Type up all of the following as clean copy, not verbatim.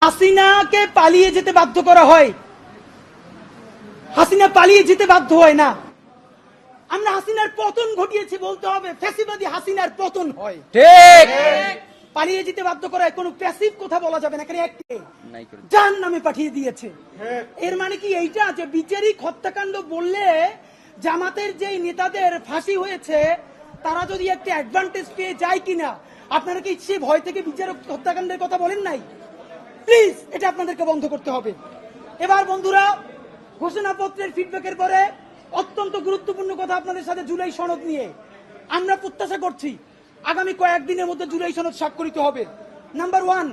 হাসিনাকে পালিয়ে যেতে বাধ্য করা হয়, হাসিনা পালিয়ে যেতে বাধ্য হয় না। আমরা হাসিনার পতন ঘটিয়েছি বলতে হবে, ফ্যাসিবাদী হাসিনার পতন হয়। ঠিক, পালিয়ে যেতে বাধ্য করা কোনো প্যাসিভ কথা বলা যাবে না, এখানে একটি জাহান্নামে পাঠিয়ে দিয়েছে। এর মানে কি এইটা যে বিচারিক হত্যাকাণ্ড বললে জামাতের যেই নেতাদের ফাঁসি হয়েছে তারা যদি একটা অ্যাডভান্টেজ পেয়ে যায় কিনা, আপনারা কি সে ভয় থেকে বিচারিক হত্যাকাণ্ডের কথা বলেন নাই? প্লিজ এটা আপনাদেরকে বন্ধ করতে হবে। এবার বন্ধুরা, ঘোষণাপত্রের ফিডব্যাকের পরে অত্যন্ত গুরুত্বপূর্ণ কথা আপনাদের সাথে জুলাই সনদ নিয়ে আমরা প্রত্যাশা করছি আগামী কয়েকদিনের মধ্যে জুলাই সনদ স্বাক্ষরিত হবে। নাম্বার 1,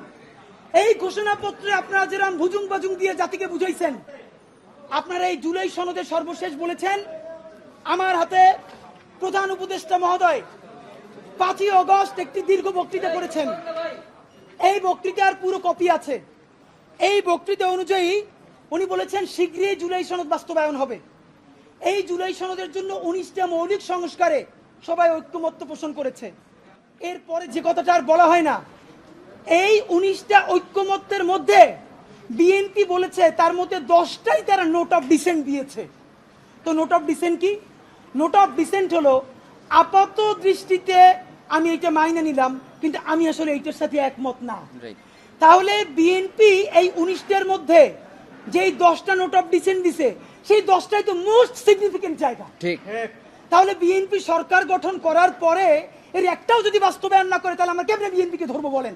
এই ঘোষণাপত্রে আপনারা যেরকম ভুজুং বাজুং দিয়ে জাতিকে বুঝাইছেন, আপনারা এই জুলাই সনদে সর্বশেষ বলেছেন, আমার হাতে প্রধান উপদেষ্টা মহোদয় 5ই আগস্ট একটি দীর্ঘ বক্তৃতা করেছেন। এই বক্তৃতার পুরো কপি আছে। এই বক্তৃতা অনুযায়ী উনি বলেছেন শীঘ্রই জুলাই সনদ বাস্তবায়ন হবে। এই জুলাই সনদের জন্য 19টা মৌলিক সংস্কারে সবাই ঐক্যমত্য পোষণ করেছে। এরপরে যে কথাটা আর বলা হয় না, এই 19টা ঐক্যমত্যের মধ্যে বিএনপি বলেছে তার মধ্যে 10টাই তারা নোট অফ ডিসেন্ট দিয়েছে। তো নোট অফ ডিসেন্ট কি? নোট অফ ডিসেন্ট হলো আপাত দৃষ্টিতে আমি এটা মাইনে নিলাম, কিন্তু আমি আসলে এইটার সাথে একমত না। তাহলে বিএনপি এই 19টার মধ্যে যেই 10টা নোট অফ ডিসেন্ট দিছে, সেই 10টাই তো মোস্ট সিগনিফিকেন্ট জায়গা। ঠিক। তাহলে বিএনপি সরকার গঠন করার পরে এর একটাও যদি বাস্তবায়ন না করে, তাহলে আমরা কেমনে বিএনপি কে ধরবো বলেন?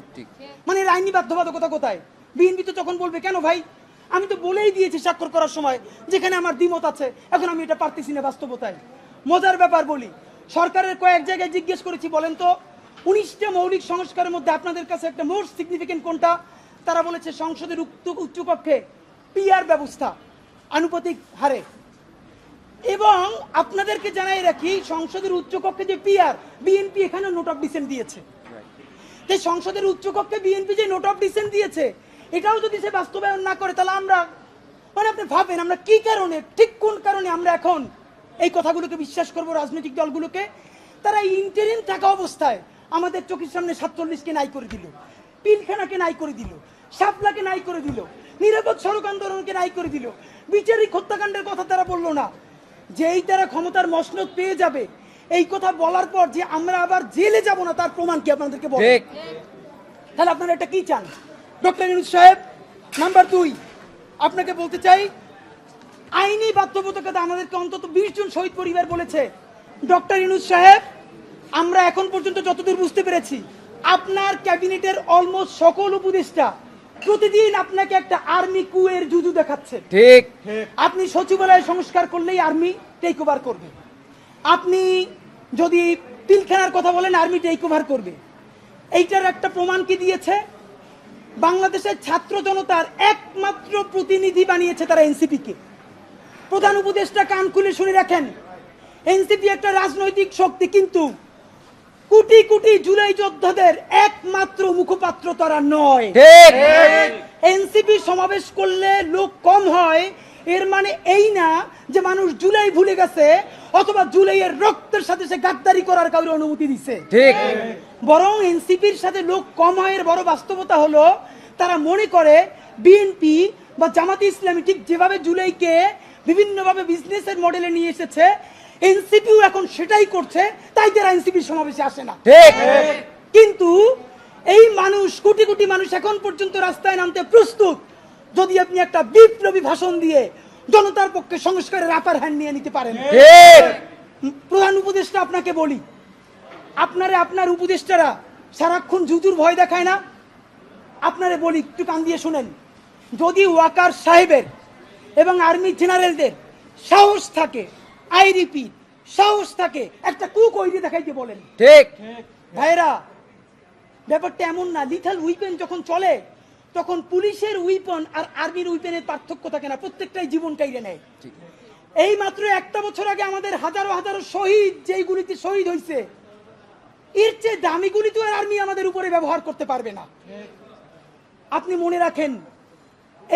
মানে এর আইনি বাধ্যবাধকতা কোথায়? বিএনপি তো তখন বলবে, কেন ভাই, আমি তো বলেই দিয়েছি স্বাক্ষর করার সময় যেখানে আমার দ্বিমত আছে, এখন আমি এটা পারতেছি না বাস্তবতায়। মজার ব্যাপার বলি, সরকারের কয়েক জায়গায় জিজ্ঞেস করেছি, বলেন তো 19টা মৌলিক সংস্কারের মধ্যে আপনাদের কাছে একটা মোস্ট সিগনিফিকেন্ট কোনটা? তারা বলেছে সংসদের উচ্চকক্ষে পিআর ব্যবস্থা আনুপাতিক হারে। এবং আপনাদেরকে জানাই রাখি, সংসদের উচ্চকক্ষে যে পিআর, বিএনপি এখানে নোট অফ ডিসেন্ট দিয়েছে। এই সংসদের উচ্চকক্ষে বিএনপি যে নোট অফ ডিসেন্ট দিয়েছে, এটাও যদি সে বাস্তবায়ন না করে, তাহলে আমরা, মানে আপনি ভাবেন আমরা কি কারণে, ঠিক কোন কারণে আমরা এখন এই কথাগুলোকে বিশ্বাস করব? রাজনৈতিক দলগুলোকে তারা ইন্টারিম থাকা অবস্থায় আমাদের চোখের সামনে 47কে নাই করে দিল, পিলখানাকে নাই করে দিল, শাপলাকে নাই করে দিল, নিরাপদ সড়ক আন্দোলনকে নাই করে দিল, বিচারিক হত্যাকাণ্ডের কথা তারা বললো না। যেই তারা ক্ষমতার মসনদ পেয়ে যাবে, এই কথা বলার পর যে আমরা আবার জেলে যাব না, তার প্রমাণ কি আপনাদেরকে বল? তাহলে আপনারা এটা কি চান? ডক্টর ইউনূস সাহেব, নাম্বার 2, আপনাকে বলতে চাই, আইনি বাধ্যবাধকতা আমাদেরকে অন্তত 20 জন শহীদ পরিবার বলেছে। ডক্টর ইউনূস সাহেব, আমরা এখন পর্যন্ত যতদূর বুঝতে পেরেছি, আপনার ক্যাবিনেটের অলমোস্ট সকল উপদেষ্টা প্রতিদিন আপনাকে একটা আর্মি কুয়ের জুজু দেখাচ্ছে। ঠিক। আপনি সচিবালয় সংস্কার করলেই আর্মি টেক ওভার করবে, আপনি যদি পিলখানার কথা বলেন আর্মি টেক ওভার করবে। এইটার একটা প্রমাণ কি দিয়েছে? বাংলাদেশের ছাত্র জনতার একমাত্র প্রতিনিধি বানিয়েছে তারা এনসিপি কে। প্রধান উপদেষ্টা কান খুলে শুনে রাখেন, এনসিপি একটা রাজনৈতিক শক্তি, কিন্তু কোটি কোটি জুলাই যোদ্ধাদের একমাত্র মুখপাত্র তারা নয়। এনসিপি সমাবেশ করলে লোক কম হয়, এর মানে এই না যে মানুষ জুলাই ভুলে গেছে অথবা জুলাইয়ের রক্তের সাথে সে গাদ্দারি করার কাউকে অনুমতি দিচ্ছে। বরং এনসিপির সাথে লোক কম হয় এর বড় বাস্তবতা হলো তারা মনে করে বিএনপি বা জামাতে ইসলামী ঠিক যেভাবে জুলাইকে বিভিন্নভাবে বিজনেসের মডেলে নিয়ে এসেছে, এনসিপিও এখন সেটাই করছে, তাই তারা এনসিপির সমাবেশে আসে না। কিন্তু এই মানুষ, কোটি কোটি মানুষ এখন পর্যন্ত রাস্তায় নামতে প্রস্তুত, যদি আপনি একটা বিপ্লবী ভাষণ দিয়ে জনতার পক্ষে সংস্কারের আপার হ্যান্ড নিয়ে নিতে পারেন। প্রধান উপদেষ্টা, আপনাকে বলি, আপনার উপদেষ্টারা সারাক্ষণ জুজুর ভয় দেখায় না? আপনারে বলি, একটু কান দিয়ে শুনেন, যদি ওয়াকার সাহেবের এবং আর্মি জেনারেলদের সাহস থাকে, আই রিপিট, সাহস থাকে, একটা কুক ওইটি দেখাইতে বলেন। ঠিক ভাইরা, ব্যাপারটা এমন না। লিথাল উইপেন যখন চলে, তখন পুলিশের উইপন আর আর্মির উইপেনের পার্থক্য থাকে না, প্রত্যেকটাই জীবন কাইড়ে নেয়। এই মাত্র একটা বছর আগে আমাদের হাজারো হাজারো শহীদ যেই গুলিতে শহীদ হয়েছে, এর চেয়ে দামি গুলি তো আর আর্মি আমাদের উপরে ব্যবহার করতে পারবে না। আপনি মনে রাখেন,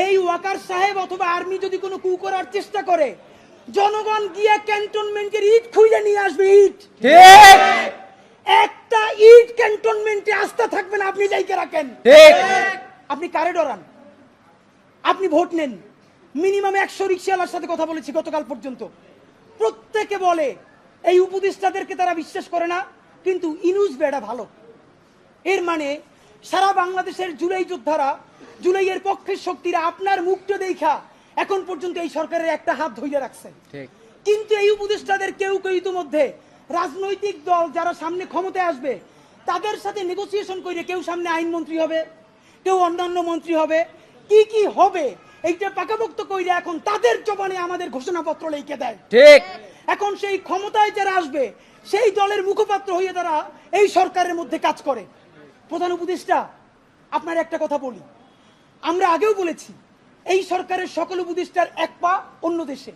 এই ওয়াকার সাহেব অথবা আর্মি যদি কোনো কু করার চেষ্টা করে, জনগণ গিয়া ক্যান্টনমেন্টের ইট খুঁজে নিয়ে আসবে। ইট, একটা ইট ক্যান্টনমেন্টে আস্থা থাকবে না, আপনি যাইকে রাখেন। আপনি কারে ডরান? আপনি ভোট নেন, মিনিমাম 100 রিক্সাওয়ালার সাথে কথা বলেছি গতকাল পর্যন্ত, প্রত্যেকে বলে এই উপদেষ্টাদেরকে তারা বিশ্বাস করে না, কিন্তু ইনুস বেড়া ভালো। এর মানে সারা বাংলাদেশের জুলাই যোদ্ধারা, জুলাইয়ের পক্ষের শক্তিরা আপনার মুখটা দেখা এখন পর্যন্ত এই সরকারের একটা হাত ধরে রাখছে। কিন্তু এই উপদেষ্টাদের কেউ কেউ ইতিমধ্যে রাজনৈতিক দল যারা সামনে ক্ষমতায় আসবে তাদের সাথে নেগোসিয়েশন করে কেউ সামনে আইনমন্ত্রী হবে, কেউ অন্যান্য মন্ত্রী হবে, কি কি হবে এইটা পাকাপোক্ত কইরা এখন তাদের জবানে আমাদের ঘোষণাপত্র লিখে দেয়। ঠিক এখন সেই ক্ষমতায় যারা আসবে সেই দলের মুখপাত্র হয়ে তারা এই সরকারের মধ্যে কাজ করে। প্রধান উপদেষ্টা, আপনার একটা কথা বলি, আমরা আগেও বলেছি এই সরকারের সকল উপদেষ্টার এক পা অন্য দেশে,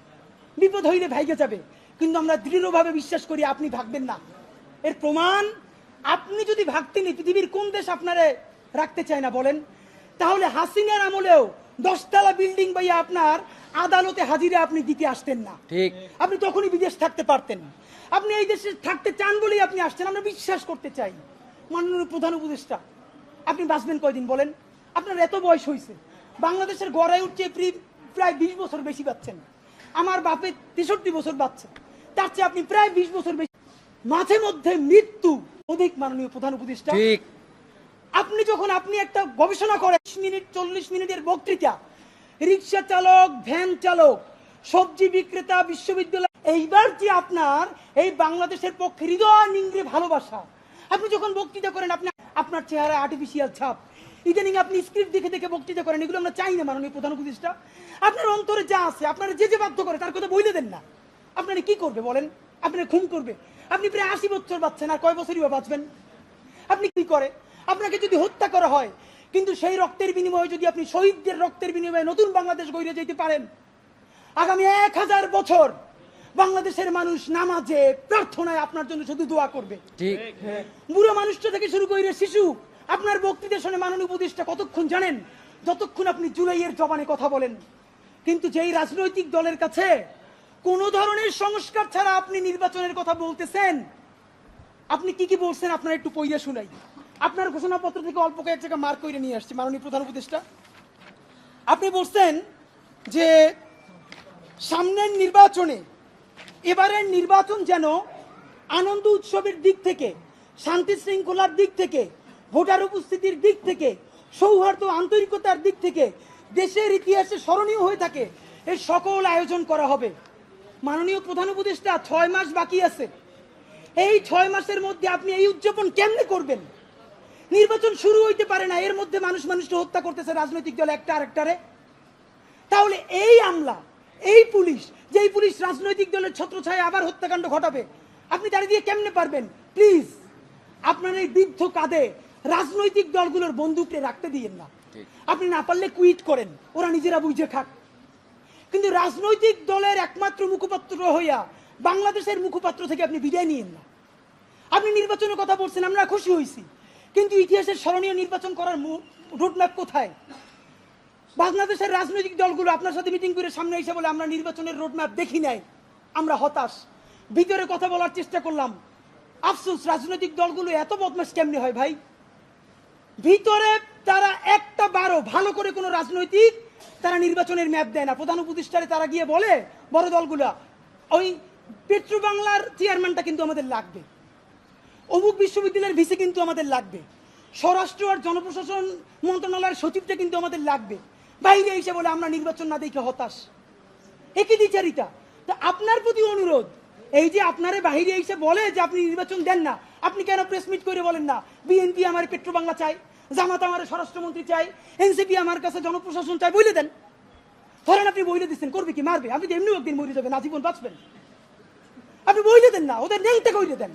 বিপদ হইলে ভাইগে যাবে, কিন্তু আমরা দৃঢ়ভাবে বিশ্বাস করি আপনি ভাগবেন না। এর প্রমাণ, আপনি যদি ভাগতেন পৃথিবীর কোন দেশ আপনারে রাখতে চায় না বলেন? তাহলে হাসিনার আমলেও 10 তলা বিল্ডিং বাইয়া আপনার আদালতে হাজিরা আপনি দিতে আসতেন না। ঠিক, আপনি তখনই বিদেশ থাকতে পারতেন। আপনি এই দেশে থাকতে চান বলেই আপনি আসছেন, আমরা বিশ্বাস করতে চাই। মাননীয় প্রধান উপদেষ্টা, আপনি বাঁচবেন কয়দিন বলেন? আপনার এত বয়স হয়েছে, বাংলাদেশের গড়ায় উঠছে প্রায় 20 বছর বেশি পাচ্ছেন। আমার বাপে 63 বছর বাচ্চা, তার চেয়ে আপনি প্রায় 20 বছর বেশি। মাঝে মধ্যে মৃত্যু অধিক। মাননীয় প্রধান উপদেষ্টা, আপনি যখন একটা গবেষণা করেন 40 মিনিটের বক্তৃতা, রিক্সা চালক, ভ্যান চালক, সবজি বিক্রেতা, বিশ্ববিদ্যালয়, এইবার যে আপনার এই বাংলাদেশের পক্ষে হৃদয় নিংড়ে ভালোবাসা, আপনি যখন বক্তৃতা করেন আপনার চেহারা আর্টিফিশিয়াল ছাপ, ইদানিং আপনি স্ক্রিপ্ট দেখে দেখে বক্তৃতা করেন, এগুলো আমরা চাই না। মাননীয় প্রধান উপদেষ্টা, আপনার অন্তরে যা আছে, আপনার যে বাধ্য করে তার কথা বইলে দেন না। আপনারা কি করবে বলেন? আপনার খুন করবে। আপনি প্রায় 80 বছর বাঁচছেন, আর কয় বছরই বা বাঁচবেন? আপনি কি করে? আপনাকে যদি হত্যা করা হয়, কিন্তু সেই রক্তের বিনিময়ে যদি আপনি শহীদদের রক্তের বিনিময়ে নতুন বাংলাদেশ গড়ে যেতে পারেন, আগামী 1000 বছর বাংলাদেশের মানুষ নামাজে প্রার্থনায় আপনার জন্য শুধু দোয়া করবে। ঠিক, বুড়ো মানুষটা থেকে শুরু করে শিশু আপনার বক্তৃতা শুনে মাননীয় উপদেষ্টা কতক্ষণ জানেন? যতক্ষণ আপনি জুলাইয়ের জবানে কথা বলেন। কিন্তু যেই রাজনৈতিক দলের কাছে কোন ধরনের সংস্কার ছাড়া আপনি নির্বাচনের কথা বলতেছেন, আপনি কি কি বলছেন আপনারা একটু পড়িয়া শুনাই। আপনার ঘোষণাপত্র থেকে অল্প কয়েক জায়গা মার্ক করে নিয়ে আসছে। মাননীয় প্রধান উপদেষ্টা, আপনি বলছেন যে সামনের নির্বাচনে, এবারের নির্বাচন যেন আনন্দ উৎসবের দিক থেকে, শান্তি শৃঙ্খলার দিক থেকে, ভোটার উপস্থিতির দিক থেকে, সৌহার্দ্য আন্তরিকতার দিক থেকে দেশের ইতিহাসে স্মরণীয় হয়ে থাকে, এই সকল আয়োজন করা হবে। মাননীয় প্রধান উপদেষ্টা, 6 মাস বাকি আছে। এই 6 মাসের মধ্যে আপনি এই উদযাপন কেমনে করবেন? নির্বাচন শুরু হইতে পারে না, এর মধ্যে মানুষকে হত্যা করতেছে রাজনৈতিক দল একটা আরেকটারে। তাহলে এই আমলা, এই পুলিশ, যেই পুলিশ রাজনৈতিক দলের ছত্রছায়া আবার হত্যাকাণ্ড ঘটাবে, আপনি দাঁড়িয়ে দিয়ে কেমনে পারবেন? প্লিজ, আপনার এই বৃদ্ধ কাঁধে রাজনৈতিক দলগুলোর বন্দুককে রাখতে দিয়েন না। আপনি না পারলে কুইট করেন, ওরা নিজেরা বুঝে খাক। কিন্তু রাজনৈতিক দলের একমাত্র মুখপাত্র হইয়া বাংলাদেশের মুখপাত্র থেকে আপনি বিদায় নিয়েন না। আপনি নির্বাচনের কথা বলছেন, আমরা খুশি হয়েছি, কিন্তু ইতিহাসের স্মরণীয় নির্বাচন করার রোডম্যাপ কোথায়? বাংলাদেশের রাজনৈতিক দলগুলো আপনার সাথে মিটিং করে সামনে এসে বলে আমরা নির্বাচনের রোডম্যাপ দেখি নাই, আমরা হতাশ। ভিতরে কথা বলার চেষ্টা করলাম, আফসোস, রাজনৈতিক দলগুলো এত বদমাশ কেমনে হয় ভাই? ভিতরে তারা একটা বারো ভালো করে কোনো রাজনৈতিক তারা নির্বাচনের ম্যাপ দেয় না। প্রধান উপদেষ্টারে তারা গিয়ে বলে বড় দলগুলা, ওই পেট্রো বাংলার চেয়ারম্যানটা কিন্তু আমাদের লাগবে, অমুক বিশ্ববিদ্যালয়ের ভিসি কিন্তু আমাদের লাগবে, স্বরাষ্ট্র আর জনপ্রশাসন মন্ত্রণালয়ের সচিবটা কিন্তু আমাদের লাগবে। বাইরে এসে বলে আমরা নির্বাচন না দেখে হতাশ। একই দ্বিচারিতা। তা আপনার প্রতি অনুরোধ, এই যে আপনারে বাহিরে এসে বলে যে আপনি নির্বাচন দেন না, আপনি কেন প্রেস মিট করে বলেন না বিএনপি আমার পেট্রো বাংলা চাই, জামাত আমার স্বরাষ্ট্রমন্ত্রী চাই, এনসিপি আমার কাছে জনপ্রশাসন চাই, বলে দেন। ধরেন আপনি বইলে দিচ্ছেন, করবে কি? মারবে। আপনি এমনি একদিন মরে যাবেন, আজীবন বাঁচবেন। আপনি বইলে দেন না, ওদের নেংতে কইলে দেন।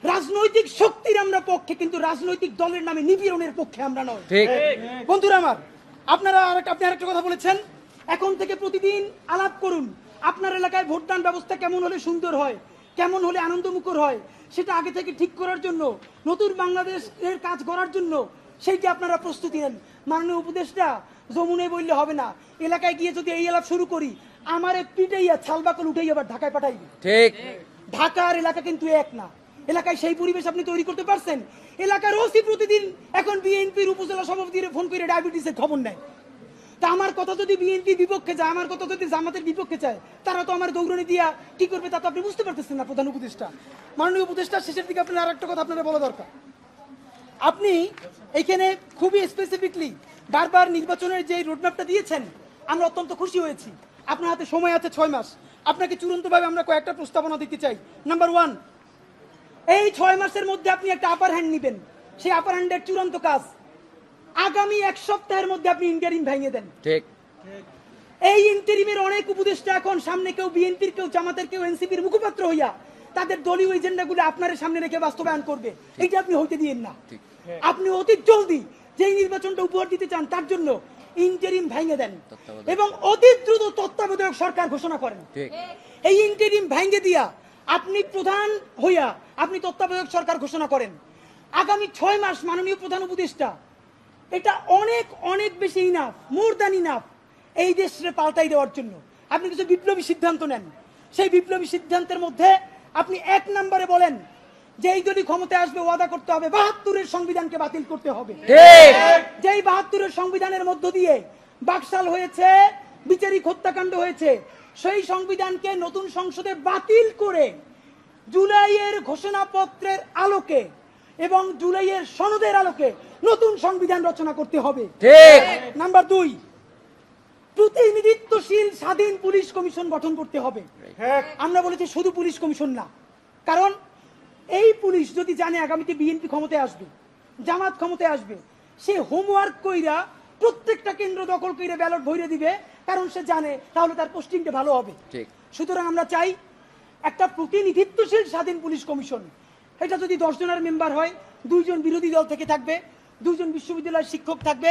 রাজনৈতিক শক্তির আমরা পক্ষে, কিন্তু রাজনৈতিক দলের নামে নিপীড়নের পক্ষে আমরা নয়। বন্ধুরা আমার, আপনি আরেকটা কথা বলেছেন, এখন থেকে প্রতিদিন আলাপ করুন আপনার এলাকায় ভোটদান ব্যবস্থা কেমন হলে সুন্দর হয়, কেমন হলে আনন্দমুখর হয়, সেটা আগে থেকে ঠিক করার জন্য, নতুন বাংলাদেশের কাজ করার জন্য সেইটি আপনারা প্রস্তুতি নেন। মাননীয় উপদেষ্টা, যমুনে বললে হবে না, এলাকায় গিয়ে যদি এই আলাপ শুরু করি, আমার পিটাইয়া ছালবাকল উঠেই আবার ঢাকায় পাঠাইবে। ঠিক, ঢাকার এলাকা কিন্তু এক না। এলাকায় সেই পরিবেশ আপনি তৈরি করতে পারছেন? এলাকার ওসি প্রতিদিন এখন বিএনপির উপজেলা সভাপতির ফোন করে ডায়াবেটিসের খবর নেয়। তা আমার কথা যদি বিএনপি বিপক্ষে যায়, আমার কথা যদি জামাতের বিপক্ষে চায়, তারা তো আমার দৌড়নি দিয়া কি করবে তা তো আপনি বুঝতে পারতেছেন না। প্রধান উপদেষ্টা, মাননীয় উপদেষ্টা, শেষের দিকে আপনার আর একটা কথা আপনারা বলা দরকার। আপনি এইখানে খুবই স্পেসিফিকলি বারবার নির্বাচনের যে রোডম্যাপটা দিয়েছেন, আমরা অত্যন্ত খুশি হয়েছি। আপনার হাতে সময় আছে 6 মাস। আপনাকে চূড়ান্তভাবে আমরা কয়েকটা প্রস্তাবনা দিতে চাই। নাম্বার 1, এই 6 মাসের মধ্যে আপনি একটা আপার হ্যান্ড নেবেন। সেই আপার হ্যান্ডের চূড়ান্ত কাজ আগামী 1 সপ্তাহের মধ্যে আপনি ইন্টারিম ভেঙে দেন। ঠিক। এই ইন্টারিমের অনেক উপদেষ্টা এখন সামনে কেউ বিএনপির, কেউ জামাতের, কেউ এনসিপির মুখপাত্র হইয়া তাদের দলীয় এজেন্ডাগুলো আপনার সামনে রেখে বাস্তবায়ন করবে। এটা আপনি হইতে দিয়েন না। আপনি অতি জলদি যেই নির্বাচনটা উপহার দিতে চান তার জন্য ইন্টারিম ভেঙে দেন এবং অতি দ্রুত তত্ত্বাবধায়ক সরকার ঘোষণা করেন। এই ইন্টারিম ভেঙে দিয়া আপনি প্রধান হইয়া আপনি তত্ত্বাবধায়ক সরকার ঘোষণা করেন। আগামী 6 মাস মাননীয় প্রধান উপদেষ্টা, এটা অনেক অনেক বেশি ইনাফ, মোর দ্যান ইনাফ এই দেশে পাল্টাই দেওয়ার জন্য। আপনি কিছু বিপ্লবী সিদ্ধান্ত নেন। সেই বিপ্লবী সিদ্ধান্তের মধ্যে আপনি 1 নম্বরে বলেন যে এই দলই ক্ষমতায় আসবে ওয়াদা করতে হবে 72-এর সংবিধানকে বাতিল করতে হবে। যেই 72-এর সংবিধানের মধ্য দিয়ে বাকশাল হয়েছে, বিচারিক হত্যাকাণ্ড হয়েছে, সেই সংবিধানকে নতুন সংসদে বাতিল করে জুলাইয়ের ঘোষণাপত্রের আলোকে এবং জুলাইয়ের সনদের আলোকে নতুন সংবিধান রচনা করতে হবে। নাম্বার 2, প্রতিনিধিত্বশীল স্বাধীন পুলিশ কমিশন গঠন করতে হবে। আমরা বলেছি শুধু পুলিশ কমিশন না, কারণ এই পুলিশ যদি জানে আগামীতে বিএনপি ক্ষমতায় আসবে, জামাত ক্ষমতায় আসবে, সে হোমওয়ার্ক কইরা প্রত্যেকটা কেন্দ্র দখল করে ব্যালট ভরে দিবে, কারণ সে জানে তাহলে তার পোস্টিংটা ভালো হবে। সুতরাং আমরা চাই একটা প্রতিনিধিত্বশীল স্বাধীন পুলিশ কমিশন। এটা যদি 10 জনের মেম্বার হয়, 2 জন বিরোধী দল থেকে থাকবে, 2 জন বিশ্ববিদ্যালয়ের শিক্ষক থাকবে,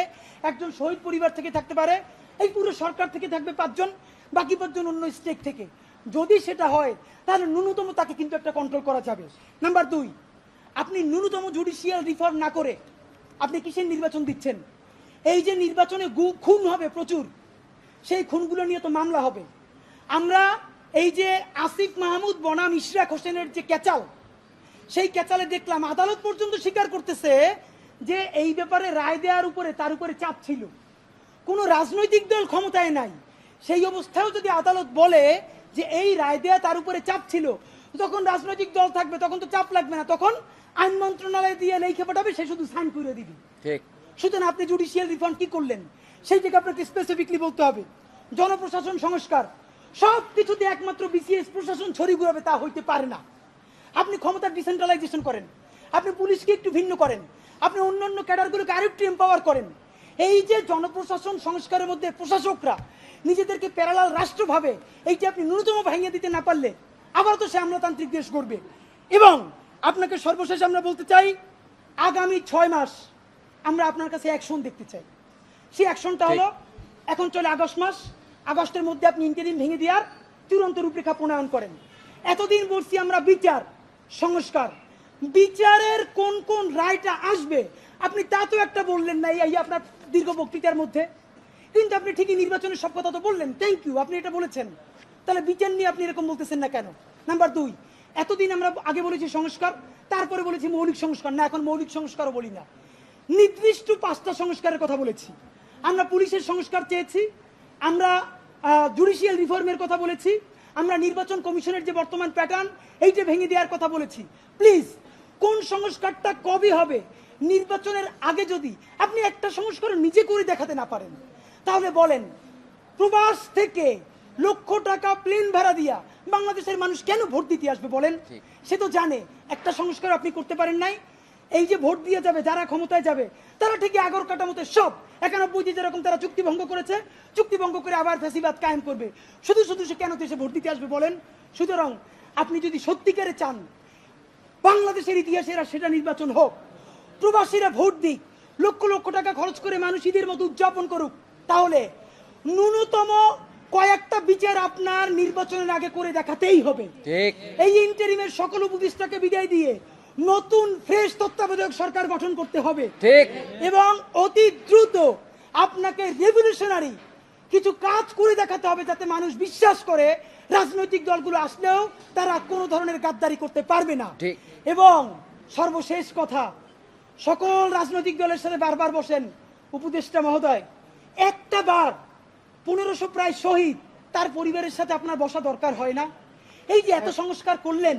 1 জন শহীদ পরিবার থেকে থাকতে পারে, এই পুরো সরকার থেকে থাকবে 5 জন, বাকি 5 জন অন্য স্টেক থেকে। যদি সেটা হয় তাহলে ন্যূনতম তাকে কিন্তু একটা কন্ট্রোল করা যাবে। নাম্বার 2, আপনি ন্যূনতম জুডিশিয়াল রিফর্ম না করে আপনি কিসের নির্বাচন দিচ্ছেন? এই যে নির্বাচনে খুন হবে প্রচুর, সেই খুনগুলো নিয়ে তো মামলা হবে। আমরা এই যে আসিফ মাহমুদ বনাম ইশরাক হোসেনের যে ক্যাচাল, সেই ক্যাচালে দেখলাম আদালত পর্যন্ত স্বীকার করতেছে যে এই ব্যাপারে রায় দেওয়ার উপরে তার উপরে চাপ ছিল। কোনো রাজনৈতিক দল ক্ষমতায় নাই, সেই অবস্থায়ও যদি আদালত বলে যে এই রায় দেওয়া তার উপরে চাপ ছিল, যখন রাজনৈতিক দল থাকবে তখন তো চাপ লাগবে না, তখন আইন মন্ত্রণালয় দিয়ে লেখা পাঠাবে, সে শুধু সাইন করে দিবে। সুতরাং আপনি জুডিশিয়াল রিফর্ম কি করলেন সেই থেকে আপনাকে স্পেসিফিকলি বলতে হবে। জনপ্রশাসন সংস্কার, সব কিছুতে একমাত্র বিসিএস প্রশাসন ছড়ি ঘুরাবে তা হইতে পারে না। আপনি ক্ষমতার ডিসেন্ট্রালাইজেশন করেন, আপনি পুলিশকে একটু ভিন্ন করেন, আপনি অন্যান্য ক্যাডারগুলোকে আরেকটু এম্পাওয়ার করেন। এই যে জনপ্রশাসন সংস্কারের মধ্যে প্রশাসকরা নিজেদেরকে প্যারালাল রাষ্ট্র ভাবে, এইটা আপনি ন্যূনতম ভাঙিয়ে দিতে না পারলে আবার তো সে আমলাতান্ত্রিক দেশ করবে। এবং আপনাকে সর্বশেষ আমরা বলতে চাই, আগামী 6 মাস আমরা আপনার কাছে অ্যাকশন দেখতে চাই। সেই অ্যাকশনটা হলো, এখন চলে আগস্ট মাস, আগস্টের মধ্যে আপনি ইন্টারিম ভেঙে দেওয়ার চূড়ান্ত রূপরেখা প্রণয়ন করেন। এতদিন বলছি আমরা বিচার সংস্কার, বিচারের কোন কোন রায়টা আসবে আপনি তা তো একটা বললেন না এই আপনার দীর্ঘ বক্তৃতার মধ্যে, কিন্তু আপনি ঠিকই নির্বাচনের সব কথা তো বললেন, থ্যাংক ইউ, আপনি এটা বলেছেন। তাহলে বিচার নিয়ে আপনি এরকম বলতেছেন না কেন? নাম্বার 2, এতদিন আমরা আগে বলেছি সংস্কার, তারপরে বলেছি মৌলিক সংস্কার, না এখন মৌলিক সংস্কারও বলি না, নির্দিষ্ট 5টা সংস্কারের কথা বলেছি। আমরা পুলিশের সংস্কার চেয়েছি, আমরা জুডিশিয়াল রিফর্মের কথা বলেছি, আমরা নির্বাচন কমিশনের যে বর্তমান প্যাটার্ন এইটা ভেঙে দেওয়ার কথা বলেছি। প্লিজ, কোন সংস্কারটা কবে হবে? নির্বাচনের আগে যদি আপনি একটা সংস্কার নিজে করে দেখাতে না পারেন, তাহলে বলেন প্রবাস থেকে লক্ষ টাকা প্লেন ভাড়া দিয়া বাংলাদেশের মানুষ কেন ভোট দিতে আসবে বলেন? সে তো জানে একটা সংস্কার আপনি করতে পারেন নাই। এই যে ভোট দিয়ে যাবে যারা ক্ষমতায় যাবে, তারা ঠিকই আগর কাটামতে সব 91 যেরকম তারা চুক্তি ভঙ্গ করেছে, চুক্তি ভঙ্গ করে আবার ফ্যাসিবাদ কায়েম করবে। শুধু শুধু সে কেন তো এসে ভোট দিতে আসবে বলেন? সুতরাং আপনি যদি সত্যিকারে চান বাংলাদেশের ইতিহাসে সেটা নির্বাচন হোক, প্রবাসীরা ভোট দিক, লক্ষ লক্ষ টাকা খরচ করে মানুষ ঈদের মতো উদযাপন করুক, তাহলে ন্যূনতম কয়েকটা বিচার আপনার নির্বাচনের আগে করে দেখাতেই হবে। এই ইন্টারিমের সকল উপদেষ্টাকে বিদায় দিয়ে নতুন ফ্রেশ তত্ত্বাবধায়ক সরকার গঠন করতে হবে এবং অতি দ্রুত আপনাকে রেভলিউশনারি কিছু কাজ করে দেখাতে হবে, যাতে মানুষ বিশ্বাস করে রাজনৈতিক দলগুলো আসলেও তারা কোনো ধরনের গাদ্দারি করতে পারবে না। এবং সর্বশেষ কথা, সকল রাজনৈতিক দলের সাথে বারবার বসেন উপদেষ্টা মহোদয়, একটা বার 1500 প্রায় শহীদ, তার পরিবারের সাথে আপনার বসা দরকার হয় না? এই যে এত সংস্কার করলেন,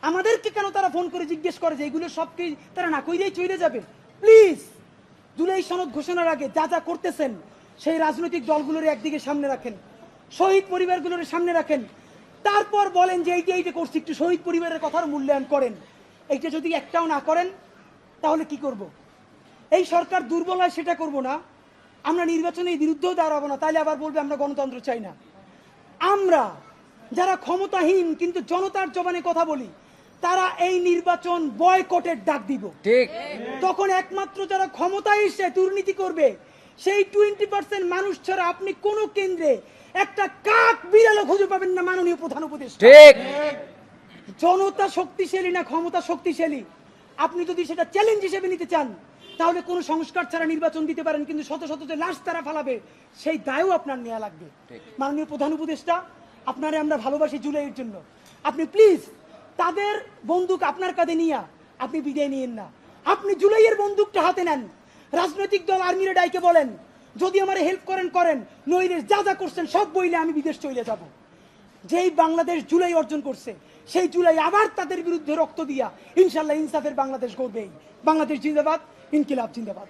আমাদেরকে কেন তারা ফোন করে জিজ্ঞেস করে যে এগুলো সব কি তারা না কইরেই চলে যাবে? প্লিজ জুলাই সনদ ঘোষণার আগে যা যা করতেছেন সেই রাজনৈতিক দলগুলোর একদিকে সামনে রাখেন, শহীদ পরিবারগুলোর সামনে রাখেন, তারপর বলেন যে এইটা এইটা করছি, একটু শহীদ পরিবারের কথার মূল্যায়ন করেন। এইটা যদি একটাও না করেন তাহলে কি করব? এই সরকার দুর্বল হয় সেটা করব না, আমরা নির্বাচনে বিরুদ্ধেও দাঁড়াবো না, তাইলে আবার বলবে আমরা গণতন্ত্র চাই না। আমরা যারা ক্ষমতাহীন কিন্তু জনতার জবানে কথা বলি, তারা এই নির্বাচন বয়কটের ডাক দিব। ঠিক। তখন একমাত্র যারা ক্ষমতায় এসে দুর্নীতি করবে সেই 20% মানুষ ছাড়া আপনি কোন কেন্দ্রে একটা কাক বিড়ালও খুঁজে পাবেন না। মাননীয় প্রধান উপদেষ্টা, ঠিক। জনতা শক্তিশালী না ক্ষমতা শক্তিশালী, আপনি যদি সেটা চ্যালেঞ্জ হিসেবে নিতে চান তাহলে কোনো সংস্কার ছাড়া নির্বাচন দিতে পারেন, কিন্তু শত শত যে লাশ তারা ফালাবে সেই দায়ও আপনার নেওয়া লাগবে। মাননীয় প্রধান উপদেষ্টা, আপনারে আমরা ভালোবাসি জুলাইয়ের জন্য, আপনি প্লিজ তাদের বন্দুক আপনার কাঁধে নিয়ে আপনি বিদায় নিয়েন না। আপনি জুলাইয়ের বন্দুকটা হাতে নেন, রাজনৈতিক দল আর্মিরে ডাইকে বলেন যদি আমার হেল্প করেন করেন, নইলে যা যা করছেন সব বইলে আমি বিদেশ চলে যাব। যেই বাংলাদেশ জুলাই অর্জন করছে সেই জুলাই আবার তাদের বিরুদ্ধে রক্ত দিয়া ইনশাল্লাহ ইনসাফের বাংলাদেশ গড়বেই। বাংলাদেশ জিন্দাবাদ, ইনকিলাব জিন্দাবাদ।